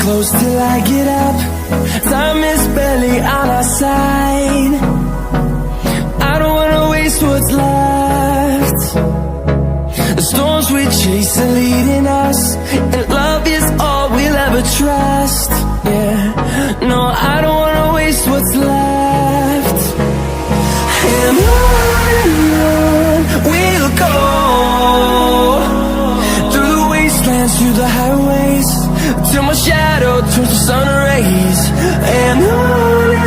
close till I get up. Time is barely on our side. I don't wanna waste what's left. The storms we chase are leading us, and love is all we'll ever trust. Yeah, no, I don't wanna waste what's left. And on we'll go, through the wastelands, through the highways, till my shadow turns to sun rays. And on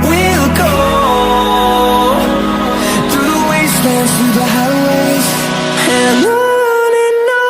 we'll go, through the wastelands, through the highways, and on we'll go.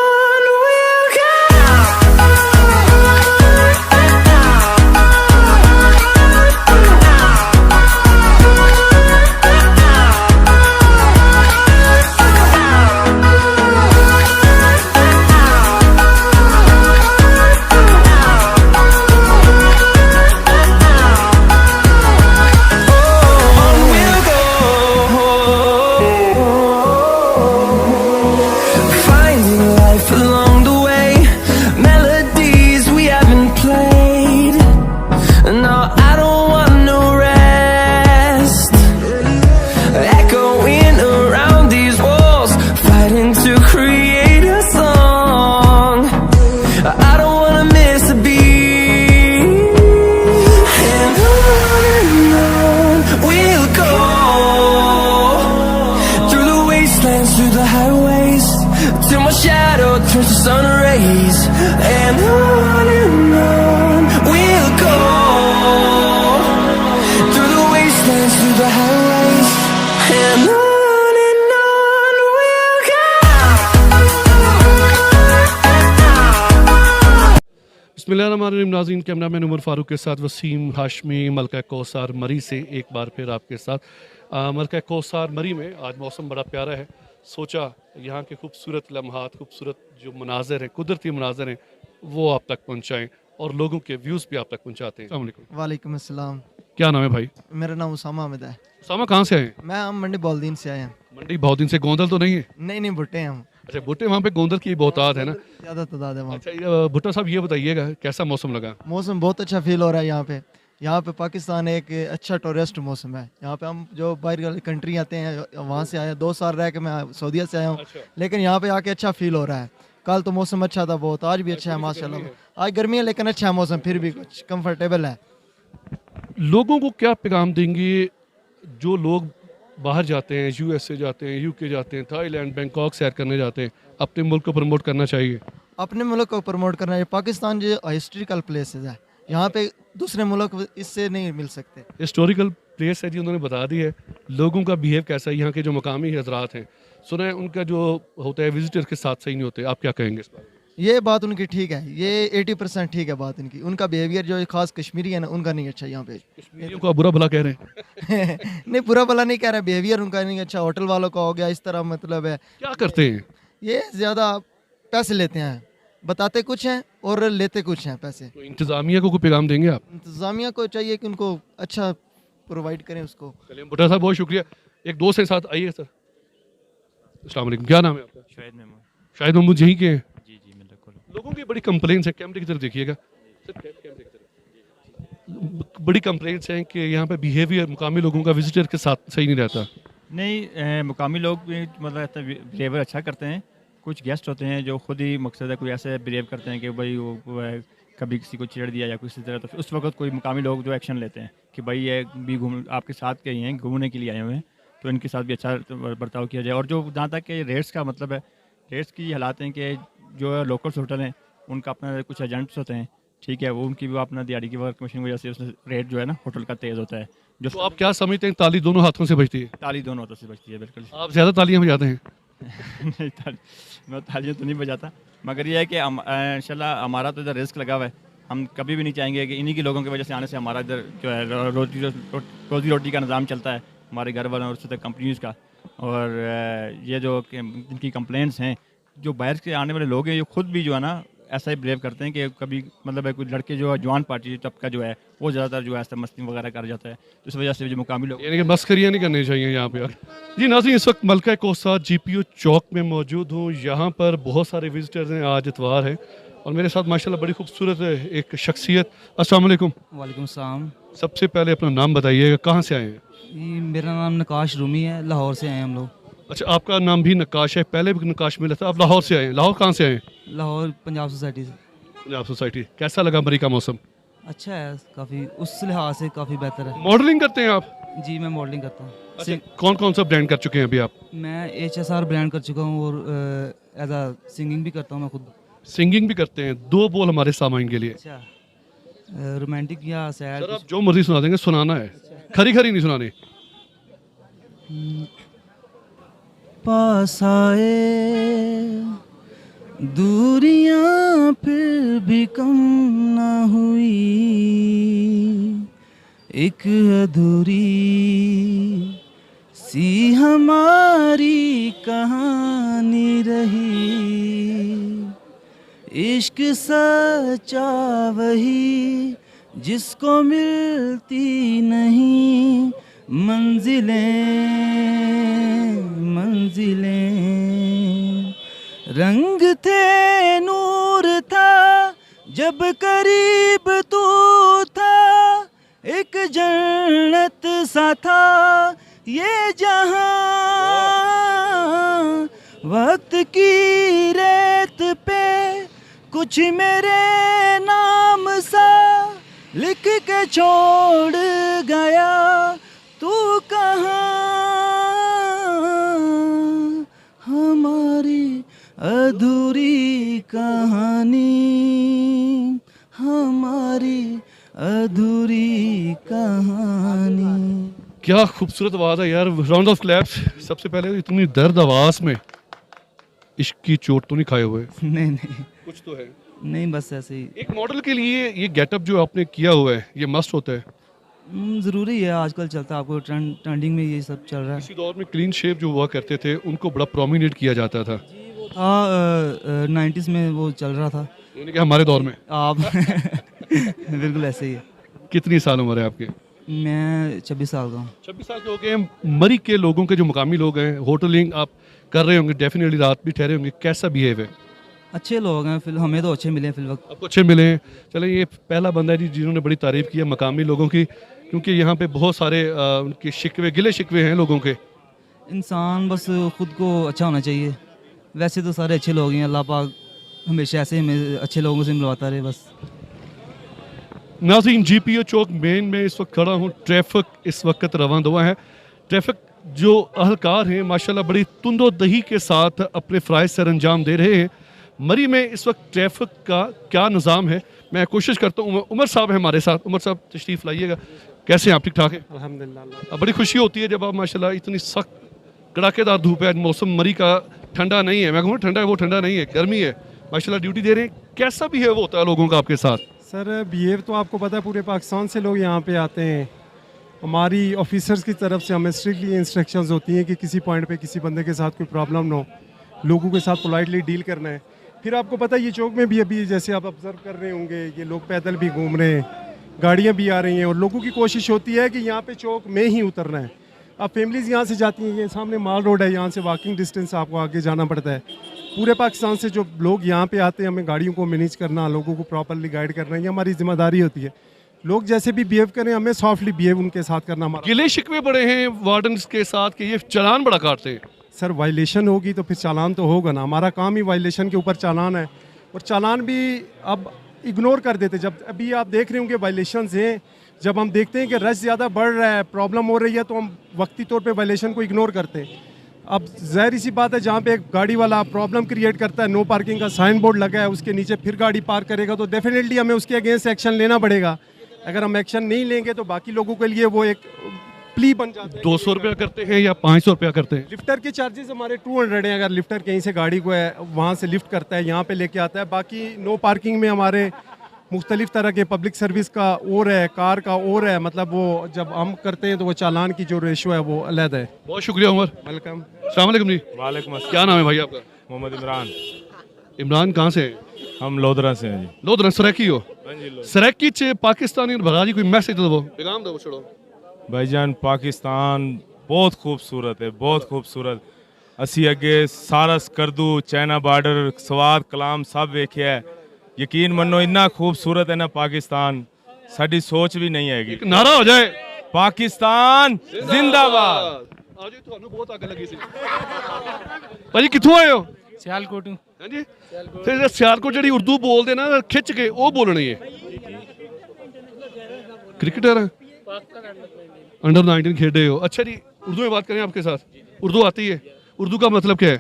Through the highways, till my shadow turns to sun rays. And on we'll go, through the wastelands, through the highways, and on we'll go. बिस्मिल्लाहिर्रहमानिर्रहीम। नाज़रीन, cameraman Umar Farooq के साथ वसीम हाशमी, मलका कौसार मरी से एक बार फिर आपके साथ। मलका कौसार मरी में आज मौसम बड़ा प्यारा है। सोचा यहाँ के खूबसूरत लम्हात, खूबसूरत जो मनाज़र हैं, कुदरती मनाज़र हैं, वो आप तक पहुँचाएँ और लोगों के व्यूज़ भी आप तक पहुँचाते हैं। अस्सलाम वालेकुम। वालेकुम अस्सलाम। क्या नाम है भाई? मेरा नाम उसामा अहमद है। उसामा, कहाँ से आए? मैं हम मंडी बौलदीन से आए हैं। मंडी बहुत दिन से। गोंदल तो नहीं है? नहीं भुट्टे हैं हम। अच्छा, भुट्टे। वहाँ पे गोंदल की बहुतात है ना? ज़्यादा तादाद है वहाँ। अच्छा, भुट्टा साहब ये बताइएगा कैसा मौसम लगा? मौसम बहुत अच्छा फील हो रहा है यहाँ पे। यहाँ पे पाकिस्तान एक अच्छा टूरिस्ट मौसम है। यहाँ पे हम जो बाहर वाली कंट्री आते हैं, वहाँ से आए 2 साल रह के मैं सऊदीया से आया हूँ। अच्छा। लेकिन यहाँ पे आके अच्छा फील हो रहा है। कल तो मौसम अच्छा था बहुत, आज भी अच्छा है माशाल्लाह। आज गर्मी है लेकिन अच्छा है मौसम, फिर भी कुछ कंफर्टेबल है। लोगों को क्या पैगाम देंगे जो लोग बाहर जाते हैं, यूएसए जाते हैं, यूके जाते हैं, थाईलैंड, बैंकॉक सैर करने जाते हैं? अपने मुल्क को प्रमोट करना चाहिए। अपने मुल्क को प्रमोट करना चाहिए। पाकिस्तान जो हिस्ट्रिकल प्लेसेस है, यहाँ पे दूसरे मुल्क इससे नहीं मिल सकते। हिस्टोरिकल प्लेस है जी, उन्होंने बता दी है। लोगों का बिहेव कैसा है? यहाँ के जो मकामी हजरात हैं, सुना है उनका जो होता है विजिटर के साथ सही नहीं होते। आप क्या कहेंगे इस बारे में? ये बात उनकी ठीक है, ये 80% ठीक है बात इनकी। उनका बिहेवियर जो खास कश्मीरी है ना, उनका नहीं अच्छा यहाँ पे। कश्मीरियों को आप बुरा भला कह रहे हैं? नहीं, बुरा भला नहीं कह रहे, बिहेवियर उनका नहीं अच्छा। होटल वालों का हो गया इस तरह, मतलब है क्या करते हैं ये ज़्यादा पैसे लेते हैं, बताते कुछ हैं और लेते कुछ हैं पैसे। तो इंतज़ामिया को कोई पैगाम देंगे आप? इंतज़ामिया को चाहिए कि उनको अच्छा प्रोवाइड करें उसको। चलिए भुट्टा साहब, बहुत शुक्रिया। एक दोस्त के साथ आइए सर। अस्सलाम वालेकुम। क्या नाम है आपका? शाहिद महमूद। शाहिद महमूद यहीं के हैं? जी जी, मैं बिल्कुल। लोगों की बड़ी कंप्लेंट्स है, कैमरे की तरफ देखिएगा सर, कैमरे की तरफ। बड़ी कंप्लेंट्स हैं कि यहाँ पे बिहेवियर मुकामी लोगों का विजिटर के साथ सही नहीं रहता। नहीं, मुकामी लोग भी मतलब बिहेवियर अच्छा करते हैं। कुछ गेस्ट होते हैं जो खुद ही मकसद है कोई ऐसे बिहेव करते हैं कि भाई वो कभी किसी को छेड़ दिया या किसी तरह, तो उस वक्त कोई मुकामी लोग जो एक्शन लेते हैं कि भाई ये भी घूम आपके साथ के ही हैं, घूमने के लिए आए हुए हैं, तो इनके साथ भी अच्छा बर्ताव किया जाए। और जो जहाँ तक कि रेट्स का मतलब है, रेट्स की हालात हैं कि जो लोकल्स होटल हैं उनका अपना कुछ एजेंट्स होते हैं, ठीक है, वो उनकी भी अपना दिहाड़ी की वर्क मशीन की वजह से उसमें रेट जो है ना होटल का तेज़ होता है। जो तो आप क्या समझते हैं, ताली दोनों हाथों से बजती है? ताली दोनों हाथों से बजती है, बिल्कुल। आप ज़्यादा तालियां बजाते हैं? नहीं, मैं तालियां तो नहीं बजाता, मगर ये है कि इंशाल्लाह हमारा तो इधर रिस्क लगा हुआ है। हम कभी भी नहीं चाहेंगे कि इन्हीं की लोगों की वजह से आने से हमारा इधर जो है रोजी रोटी का निज़ाम चलता है, हमारे घर वालों और उससे कंपनीज़ का। और ये जो इनकी कंप्लेंट्स हैं, जो बाहर से आने वाले लोग हैं, ये खुद भी जो है ना ऐसा ही बिहेव करते हैं कि कभी मतलब है कोई लड़के जो है जवान पार्टी तबका जो है वो ज़्यादातर जो है ऐसा मस्ती वगैरह कर जाता है, तो इस वजह से जो मुकामी लोग, यानी कि मस्करियाँ नहीं करनी चाहिए यहाँ पे यार। जी नाज़रीन, इस वक्त मलका कौसार GPO चौक में मौजूद हूँ। यहाँ पर बहुत सारे विजिटर्स हैं, आज इतवार है और मेरे साथ माशाल्लाह बड़ी खूबसूरत एक शख्सियत। अस्सलाम वालेकुम। वालेकुम सलाम। सबसे पहले अपना नाम बताइएगा, कहाँ से आए हैं? ये मेरा नाम नकाश रूमी है, लाहौर से आए हैं हम लोग। अच्छा, आपका नाम भी नक्काश है, पहले भी नक्काश मिला था, आप लाहौर से आए हैं। लाहौर कहाँ से आए हैं? लाहौर पंजाब सोसाइटी से। पंजाब सोसाइटी। कैसा लगा मरी का मौसम? अच्छा है, काफ़ी उस लिहाज से काफ़ी बेहतर है। मॉडलिंग करते हैं आप? जी मैं मॉडलिंग करता हूँ। अच्छा, कौन कौन सा ब्रांड कर चुके हैं अभी आप? मैं HSR ब्रांड कर चुका हूँ और एज आ सिंगिंग भी करता हूँ मैं खुद। सिंगिंग भी करते हैं? 2 बोल हमारे सामाइन के लिए। अच्छा, रोमांटिक या सैड? सर आप जो मर्जी सुना देंगे, सुनाना है, खरी खरी नहीं सुनानी। पास आए दूरियां फिर भी कम ना हुई, एक अधूरी सी हमारी कहानी रही। इश्क सच्चा वही जिसको मिलती नहीं मंजिलें मंजिलें। रंग थे नूर था जब करीब तू था, एक जन्नत सा था ये जहां। वक्त की रेत पे कुछ मेरे नाम सा लिख के छोड़ गया, तू कहाँ। हमारी अधूरी कहानी, हमारी अधूरी कहानी। क्या खूबसूरत आवाज़ है यार, राउंड ऑफ क्लैप्स। सबसे पहले तो इतनी दर्द आवाज़ में इश्क की चोट तो नहीं खाए हुए? नहीं नहीं कुछ तो है। नहीं, बस ऐसे ही। एक मॉडल के लिए ये गेटअप जो आपने किया हुआ है, ये मस्ट होता है? ज़रूरी है, आजकल चलता है, आपको ट्रेंडिंग में ये सब चल रहा है। इसी दौर में क्लीन शेव जो हुआ करते थे उनको बड़ा प्रोमिनेट किया जाता था। हाँ 90s में वो चल रहा था। यानी कि हमारे दौर में आप बिल्कुल ऐसे ही है। कितनी साल उम्र है आपके? मैं 26 साल का हूँ। 26 साल के हो गए हैं। मरी के लोगों के जो मुकामी लोग हैं, होटलिंग आप कर रहे होंगे, डेफिनेटली रात भी ठहरे होंगे, कैसा बिहेव है? अच्छे लोग हैं, फिर हमें तो अच्छे मिले फिल वक्त। आपको अच्छे मिले हैं? चलें, ये पहला बंदा है जी जिन्होंने बड़ी तारीफ़ की है मकामी लोगों की, क्योंकि यहाँ पे बहुत सारे उनके शिकवे गिले शिकवे हैं लोगों के। इंसान बस खुद को अच्छा होना चाहिए। वैसे तो सारे अच्छे लोग हैं, अल्लाह पाक हमेशा ऐसे हमें अच्छे लोगों से मिलवाता रहे बस। नाज़रीन, GPO चौक मेन में इस वक्त खड़ा हूँ। ट्रैफिक इस वक्त रवान हुआ है। ट्रैफिक जो अहलकार हैं माशाल्लाह बड़ी तुंदो दही के साथ अपने फ़राइज़ सर अंजाम दे रहे हैं। मरी में इस वक्त ट्रैफिक का क्या निज़ाम है, मैं कोशिश करता हूँ। उमर साहब है हमारे साथ। उमर साहब तशरीफ़ लाइएगा। कैसे हैं आप? ठीक ठाक है? अल्हम्दुलिल्लाह। बड़ी खुशी होती है जब आप माशाल्लाह इतनी सख्त कड़ाकेदार धूप है, आज मौसम मरी का ठंडा नहीं है, मैं कहूँ ठंडा है वो ठंडा नहीं है, गर्मी है, माशाल्लाह ड्यूटी दे रहे हैं। कैसा भी है वो होता है लोगों का आपके साथ? सर बिहेव तो आपको पता है, पूरे पाकिस्तान से लोग यहाँ पे आते हैं। हमारी ऑफिसर्स की तरफ से हमें स्ट्रिक्टली इंस्ट्रक्शंस होती हैं कि किसी पॉइंट पे किसी बंदे के साथ कोई प्रॉब्लम ना हो, लोगों के साथ पोलाइटली डील करना है। फिर आपको पता है ये चौक में भी अभी जैसे आप ऑब्जर्व कर रहे होंगे, ये लोग पैदल भी घूम रहे हैं, गाड़ियाँ भी आ रही हैं, और लोगों की कोशिश होती है कि यहाँ पे चौक में ही उतरना है। अब फैमिलीज़ यहाँ से जाती हैं, ये सामने माल रोड है, यहाँ से वॉकिंग डिस्टेंस आपको आगे जाना पड़ता है। पूरे पाकिस्तान से जो लोग यहाँ पे आते हैं, हमें गाड़ियों को मैनेज करना, लोगों को प्रॉपरली गाइड करना, ये हमारी जिम्मेदारी होती है। लोग जैसे भी बिहेव करें, हमें सॉफ्टली बिहेव उनके साथ करना हमारा। गिले शिकवे बड़े हैं वार्डन के साथ कि ये चालान बड़ा काटते हैं। सर वायलेशन होगी तो फिर चालान तो होगा ना, हमारा काम ही वायलेशन के ऊपर चालान है, और चालान भी अब इग्नोर कर देते। जब अभी आप देख रहे होंगे वायलेशंस हैं, जब हम देखते हैं कि रश ज़्यादा बढ़ रहा है, प्रॉब्लम हो रही है, तो हम वक्ती तौर पे वायलेशन को इग्नोर करते हैं। अब ज़ाहिर सी बात है, जहाँ पे एक गाड़ी वाला प्रॉब्लम क्रिएट करता है, नो पार्किंग का साइन बोर्ड लगा है, उसके नीचे फिर गाड़ी पार्क करेगा, तो डेफिनेटली हमें उसके अगेंस्ट एक्शन लेना पड़ेगा। अगर हम एक्शन नहीं लेंगे तो बाकी लोगों के लिए वो एक प्ली बन जाता है। 200 रुपया करते हैं या 500 रुपया करते हैं? लिफ्टर के चार्जेस हमारे 200 हैं। अगर लिफ्टर कहीं से गाड़ी को है वहाँ से लिफ्ट करता है, यहाँ पे लेके आता है। बाकी नो पार्किंग में हमारे मुख्तलिफ तरह के पब्लिक सर्विस का और है, कार का और है, मतलब वो जब हम करते हैं तो वो चालान की जो रेशो है वो अलग है। बहुत शुक्रिया उमर। वेलकम। अस्सलाम वालेकुम जी। वालेकुम अस्सलाम। क्या नाम है भाई आपका? मोहम्मद इमरान। इमरान कहाँ से है? हम लोधरा से हैं जी। लोधरा सराकी हो? हाँ जी लोधरा। सराकी च पाकिस्तानी भगा जी कोई मैसेज दो, पैगाम दो छोड़ो। भाईजान पाकिस्तान बहुत खूबसूरत है, बहुत खूबसूरत। असी अगे सारस करदू, चाइना बार्डर, स्वाद कलाम सब वेख्या है। यकीन मनो इन्ना खूबसूरत है ना पाकिस्तान, साड़ी सोच भी नहीं आएगी। एक नारा हो जाए, पाकिस्तान जिंदाबाद। ਆ ਜੀ ਤੁਹਾਨੂੰ ਬਹੁਤ ਅੱਗ ਲੱਗੀ ਸੀ ਭਾਜੀ ਕਿੱਥੋਂ ਆਏ ਹੋ सियालकोट ਹਾਂਜੀ ਤੇ ਜੇ ਸਿਆਲਕੋਟ ਜਿਹੜੀ ਉਰਦੂ ਬੋਲਦੇ ਨਾ ਖਿੱਚ ਕੇ ਉਹ ਬੋਲਣੀ ਹੈ क्रिकेटर अंडर 19 खेले हो अच्छा जी उर्दू में बात करें आपके साथ उर्दू आती है उर्दू का मतलब क्या है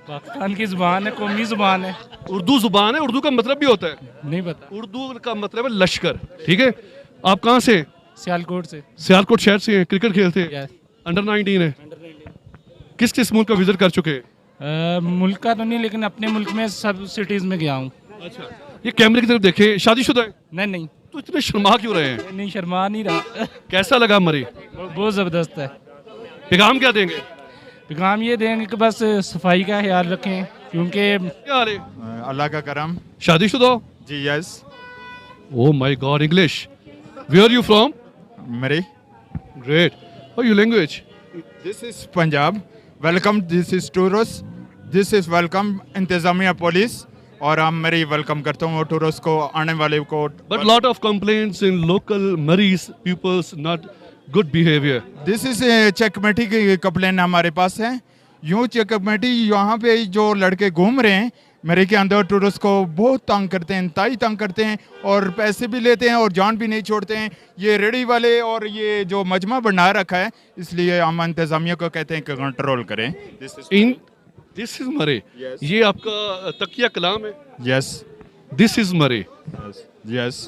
पाकिस्तान की जुबान है, कौमी जुबान है। उर्दू जुबान है उर्दू का मतलब भी होता है नहीं पता। उर्दू का मतलब है लश्कर ठीक है आप कहाँ से सियालकोट से। सियालकोट शहर से हैं क्रिकेट खेलते हैं यस। अंडर 19 है किस किस मुल्क का विजिट कर चुके हैं मुल्क का तो नहीं, लेकिन अपने मुल्क में सब सिटीज में गया हूँ। अच्छा ये कैमरे की तरफ देखे शादीशुदा है नहीं नहीं तो इतने शर्मा क्यों रहे हैं नहीं, शर्मा नहीं रहा। कैसा लगा मरी बहुत ज़बरदस्त है। पैगाम क्या देंगे पैगाम ये देंगे कि बस सफाई का ख्याल रखें, क्योंकि क्या हाल है अल्लाह का करम। शादीशुदा हो जी yes. Oh my God, English. Where are you from? मेरी Great. What your language? This is Punjab. Welcome, this is tourist, this is welcome इंतजामिया पुलिस, और हम मेरी वेलकम करता हूँ टूरिस्ट को, आने वाले को। But lot of complaints in local Maris people's not good behavior. This is check committee की कंप्लेन हमारे पास है। यूँ चेक कमेटी यहाँ पे जो लड़के घूम रहे हैं मेरे के अंदर टूरिस्ट को बहुत तंग करते हैं, इंतहाई तंग करते हैं, और पैसे भी लेते हैं और जान भी नहीं छोड़ते हैं। ये रेडी वाले और ये जो मजमा बना रखा है, इसलिए हम इंतजामिया को कहते हैं कि कंट्रोल करें। This is Murray. ये आपका तकिया कलाम है. Yes This is Murray. Yes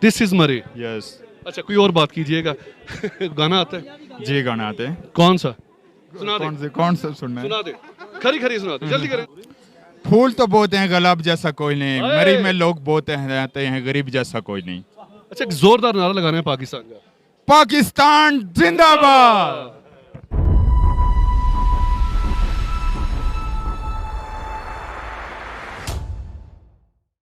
This is Murray. Yes. अच्छा कोई और बात कीजिएगा. गाना आता है? जी गाना आते हैं। कौन सा? सुना दे. कौन सा सुनना है? सुना दे. खरी खरी सुना दे. जल्दी करें. फूल तो बोते हैं गुलाब जैसा कोई नहीं, मरी में लोग बोते हैं रहते हैं गरीब जैसा कोई नहीं। अच्छा एक जोरदार नारा लगाना है पाकिस्तान का. पाकिस्तान जिंदाबाद।